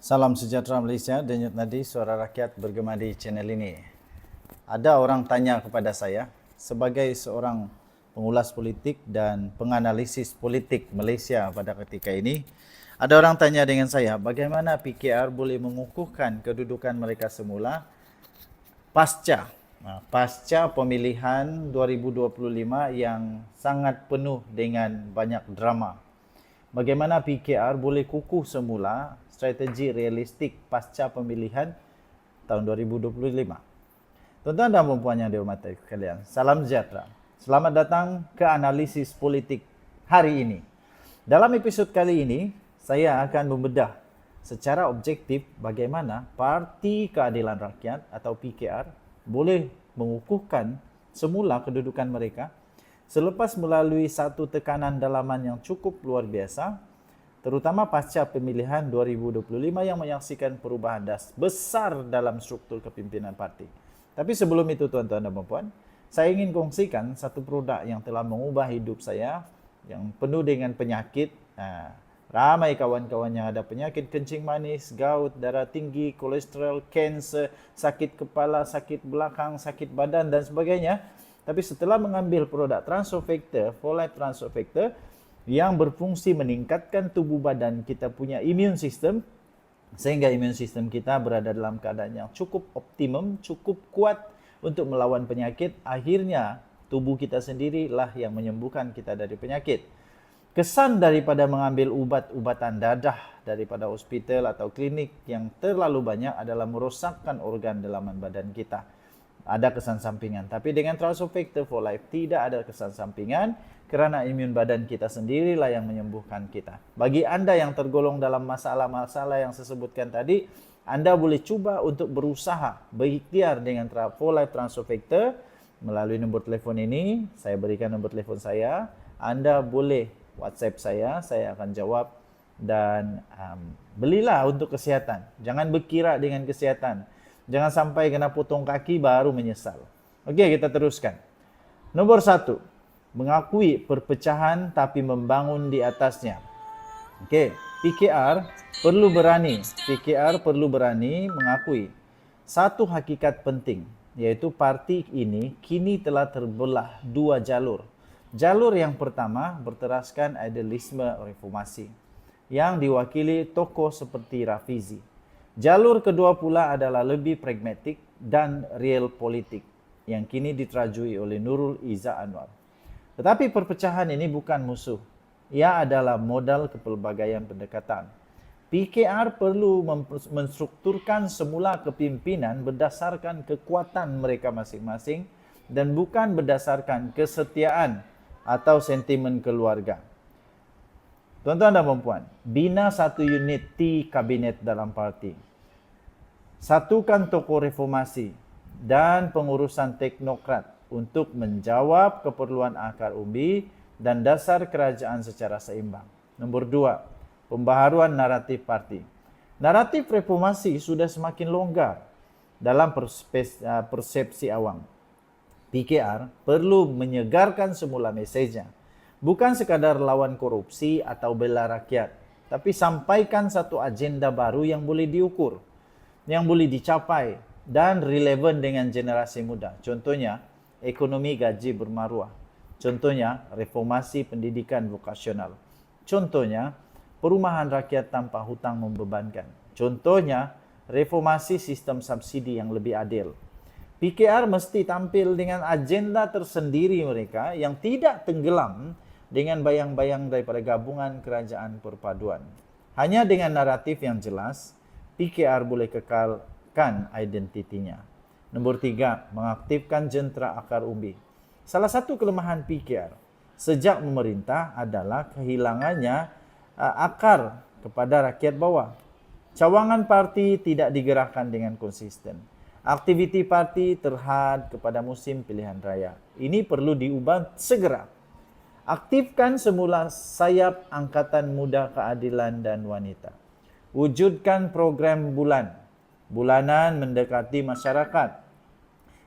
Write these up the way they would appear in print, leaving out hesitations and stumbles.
Salam sejahtera Malaysia, Denyut Nadi, Suara Rakyat bergema di channel ini. Ada orang tanya kepada saya, sebagai seorang pengulas politik dan penganalisis politik Malaysia pada ketika ini, ada orang tanya dengan saya, bagaimana PKR boleh mengukuhkan kedudukan mereka semula pasca pemilihan 2025 yang sangat penuh dengan banyak drama. Bagaimana PKR boleh kukuh semula strategi realistik pasca pemilihan tahun 2025. Tuan-tuan dan puan yang dihormati sekalian, salam sejahtera. Selamat datang ke analisis politik hari ini. Dalam episod kali ini, saya akan membedah secara objektif bagaimana Parti Keadilan Rakyat atau PKR boleh mengukuhkan semula kedudukan mereka selepas melalui satu tekanan dalaman yang cukup luar biasa, terutama pasca pemilihan 2025 yang menyaksikan perubahan besar dalam struktur kepimpinan parti. Tapi sebelum itu tuan-tuan dan puan, saya ingin kongsikan satu produk yang telah mengubah hidup saya, yang penuh dengan penyakit. Ramai kawan-kawan yang ada penyakit kencing manis, gout, darah tinggi, kolesterol, kanser, sakit kepala, sakit belakang, sakit badan dan sebagainya. Tapi setelah mengambil produk Transofactor, Folate Transofactor, yang berfungsi meningkatkan tubuh badan kita punya immune system, sehingga immune system kita berada dalam keadaan yang cukup optimum, cukup kuat untuk melawan penyakit. Akhirnya tubuh kita sendirilah yang menyembuhkan kita dari penyakit. Kesan daripada mengambil ubat-ubatan dadah daripada hospital atau klinik yang terlalu banyak adalah merosakkan organ dalaman badan kita. Ada kesan sampingan. Tapi dengan Transofactor for Life tidak ada kesan sampingan kerana imun badan kita sendirilah yang menyembuhkan kita. Bagi anda yang tergolong dalam masalah-masalah yang saya sebutkan tadi, anda boleh cuba untuk berusaha berikhtiar dengan For Life Transofactor melalui nombor telefon ini. Saya berikan nombor telefon saya. Anda boleh WhatsApp saya akan jawab, dan belilah untuk kesihatan. Jangan berkira dengan kesihatan. Jangan sampai kena potong kaki baru menyesal. Okey, kita teruskan. Nombor 1, mengakui perpecahan tapi membangun di atasnya. Okey, PKR perlu berani mengakui satu hakikat penting, iaitu parti ini kini telah terbelah dua jalur. Jalur yang pertama berteraskan idealisme reformasi yang diwakili tokoh seperti Rafizi. Jalur kedua pula adalah lebih pragmatik dan real politik yang kini diterajui oleh Nurul Izzah Anwar. Tetapi perpecahan ini bukan musuh. Ia adalah modal kepelbagaian pendekatan. PKR perlu menstrukturkan semula kepimpinan berdasarkan kekuatan mereka masing-masing dan bukan berdasarkan kesetiaan atau sentimen keluarga. Tuan-tuan dan puan, bina satu unit T kabinet dalam parti. Satukan tokoh reformasi dan pengurusan teknokrat untuk menjawab keperluan akar umbi dan dasar kerajaan secara seimbang. Nombor 2, pembaharuan naratif parti. Naratif reformasi sudah semakin longgar dalam persepsi awam. PKR perlu menyegarkan semula mesejnya. Bukan sekadar lawan korupsi atau bela rakyat, tapi sampaikan satu agenda baru yang boleh diukur, yang boleh dicapai dan relevan dengan generasi muda. Contohnya, ekonomi gaji bermaruah. Contohnya, reformasi pendidikan vokasional. Contohnya, perumahan rakyat tanpa hutang membebankan. Contohnya, reformasi sistem subsidi yang lebih adil. PKR mesti tampil dengan agenda tersendiri mereka yang tidak tenggelam dengan bayang-bayang daripada gabungan kerajaan perpaduan. Hanya dengan naratif yang jelas, PKR boleh kekalkan identitinya. Nombor 3, mengaktifkan jentera akar umbi. Salah satu kelemahan PKR sejak memerintah adalah kehilangannya akar kepada rakyat bawah. Cawangan parti tidak digerakkan dengan konsisten. Aktiviti parti terhad kepada musim pilihan raya. Ini perlu diubah segera. Aktifkan semula sayap Angkatan Muda Keadilan dan Wanita. Wujudkan program bulanan mendekati masyarakat.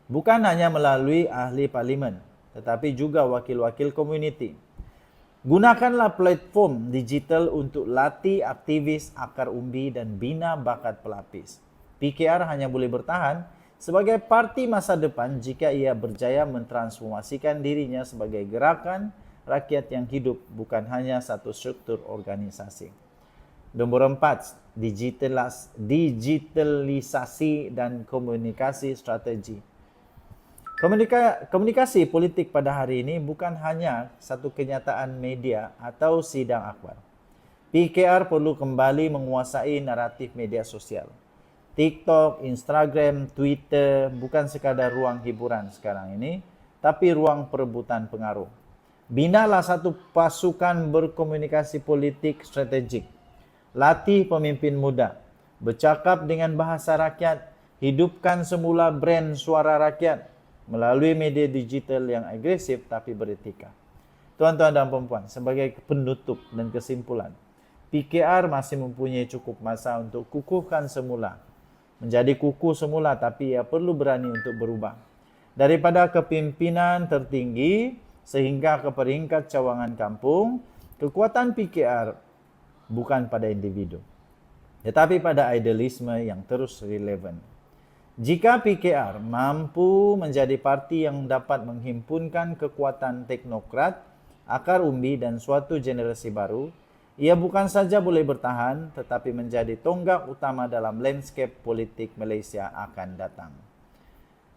Bukan hanya melalui ahli parlimen, tetapi juga wakil-wakil komuniti. Gunakanlah platform digital untuk latih aktivis akar umbi dan bina bakat pelapis. PKR hanya boleh bertahan sebagai parti masa depan jika ia berjaya mentransformasikan dirinya sebagai gerakan rakyat yang hidup, bukan hanya satu struktur organisasi. Nombor 4, digitalisasi dan komunikasi strategi. Komunikasi politik pada hari ini bukan hanya satu kenyataan media atau sidang akhbar. PKR perlu kembali menguasai naratif media sosial. TikTok, Instagram, Twitter bukan sekadar ruang hiburan sekarang ini, tapi ruang perebutan pengaruh. Binalah satu pasukan berkomunikasi politik strategik. Latih pemimpin muda, bercakap dengan bahasa rakyat, hidupkan semula brand suara rakyat melalui media digital yang agresif tapi beretika. Tuan-tuan dan puan-puan, sebagai penutup dan kesimpulan, PKR masih mempunyai cukup masa untuk kukuhkan semula. Menjadi kukuh semula, tapi ia perlu berani untuk berubah. Daripada kepimpinan tertinggi sehingga ke peringkat cawangan kampung, kekuatan PKR bukan pada individu, tetapi pada idealisme yang terus relevan. Jika PKR mampu menjadi parti yang dapat menghimpunkan kekuatan teknokrat, akar umbi dan suatu generasi baru, ia bukan saja boleh bertahan tetapi menjadi tonggak utama dalam landscape politik Malaysia akan datang.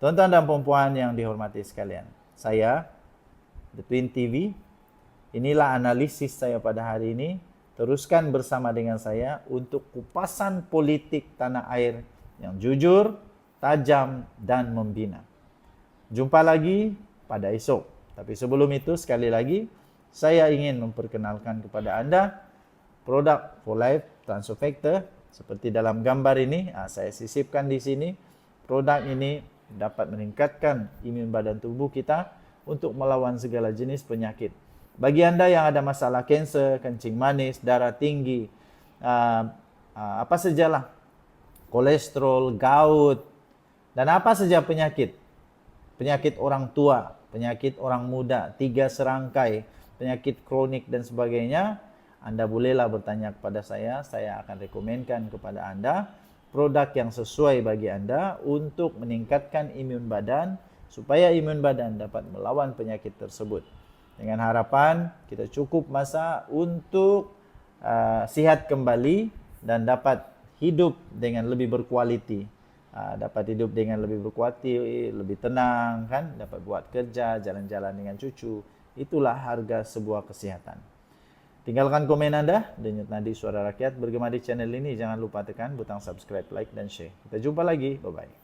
Tuan-tuan dan puan-puan yang dihormati sekalian, saya, The Twin TV, inilah analisis saya pada hari ini. Teruskan bersama dengan saya untuk kupasan politik tanah air yang jujur, tajam dan membina. Jumpa lagi pada esok. Tapi sebelum itu, sekali lagi saya ingin memperkenalkan kepada anda produk For Life Transfer Factor seperti dalam gambar ini. Saya sisipkan di sini. Produk ini dapat meningkatkan imun badan tubuh kita untuk melawan segala jenis penyakit. Bagi anda yang ada masalah kanser, kencing manis, darah tinggi, apa sajalah, kolesterol, gout, dan apa saja penyakit orang tua, penyakit orang muda, 3 serangkai, penyakit kronik dan sebagainya, anda bolehlah bertanya kepada saya akan rekomenkan kepada anda produk yang sesuai bagi anda untuk meningkatkan imun badan, supaya imun badan dapat melawan penyakit tersebut. Dengan harapan kita cukup masa untuk sihat kembali dan dapat hidup dengan lebih berkualiti. Dapat hidup dengan lebih berkualiti, lebih tenang, kan? Dapat buat kerja, jalan-jalan dengan cucu. Itulah harga sebuah kesehatan. Tinggalkan komen anda. Denyut Nadi Suara Rakyat bergema di channel ini. Jangan lupa tekan butang subscribe, like, dan share. Kita jumpa lagi. Bye-bye.